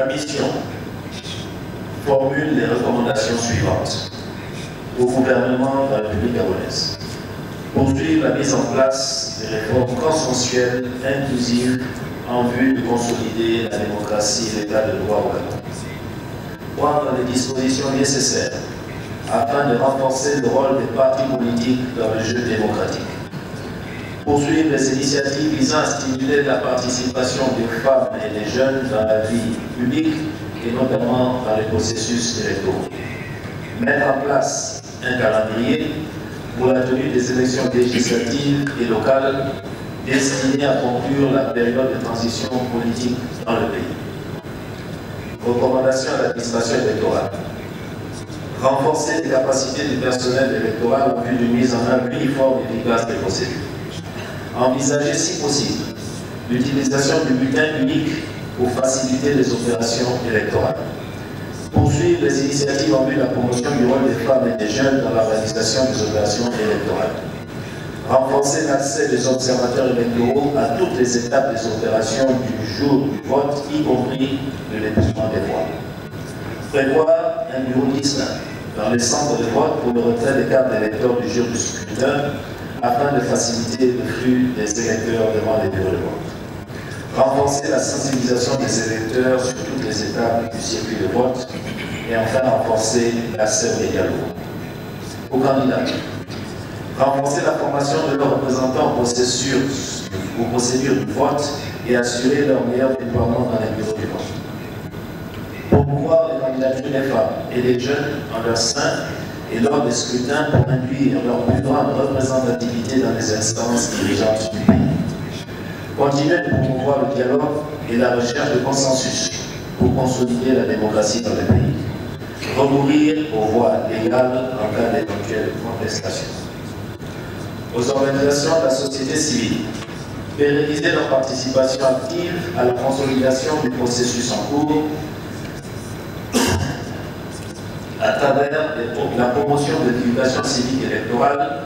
La mission formule les recommandations suivantes au gouvernement de la République gabonaise. Poursuivre la mise en place des réformes consensuelles, inclusives, en vue de consolider la démocratie et l'état de droit au Gabon. Prendre les dispositions nécessaires afin de renforcer le rôle des partis politiques dans le jeu démocratique. Poursuivre les initiatives visant à stimuler la participation des femmes et des jeunes dans la vie publique et notamment dans les processus électoraux. Mettre en place un calendrier pour la tenue des élections législatives et locales destinées à conclure la période de transition politique dans le pays. Recommandations à l'administration électorale. Renforcer les capacités du personnel électoral en vue d'une mise en œuvre uniforme et efficace des procédures. Envisager, si possible, l'utilisation du bulletin unique pour faciliter les opérations électorales. Poursuivre les initiatives en vue de la promotion du rôle des femmes et des jeunes dans l'organisation des opérations électorales. Renforcer l'accès des observateurs électoraux à toutes les étapes des opérations du jour du vote, y compris le dépouillement des voix. Prévoir un bureau distinct dans les centres de vote pour le retrait des cartes d'électeurs du jour du scrutin afin de faciliter le flux des électeurs devant les bureaux de vote. Renforcer la sensibilisation des électeurs sur toutes les étapes du circuit de vote et enfin renforcer l'accès au dialogue. Aux candidats, renforcer la formation de leurs représentants aux procédures du vote et assurer leur meilleur déploiement dans les bureaux de vote. Promouvoir les candidatures des femmes et des jeunes en leur sein et lors des scrutins pour induire leur plus grande représentativité dans les instances dirigeantes du pays. Continuer de promouvoir le dialogue et la recherche de consensus pour consolider la démocratie dans le pays. Recourir aux voies légales en cas d'éventuelle contestation. Aux organisations de la société civile, pérenniser leur participation active à la consolidation du processus en cours à travers la promotion de l'éducation civique électorale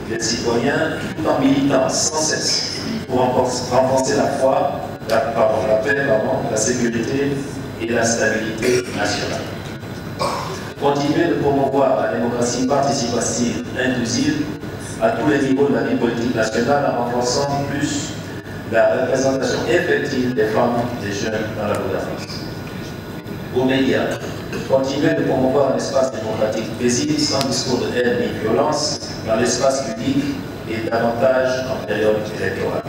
des citoyens, tout en militant sans cesse pour renforcer la foi, la paix, la sécurité et la stabilité nationale. Continuer de promouvoir la démocratie participative inclusive à tous les niveaux de la vie politique nationale en renforçant plus la représentation effective des femmes et des jeunes dans la gouvernance. Aux médias, continuer de promouvoir un espace démocratique paisible sans discours de haine ni violence dans l'espace public et davantage en période électorale.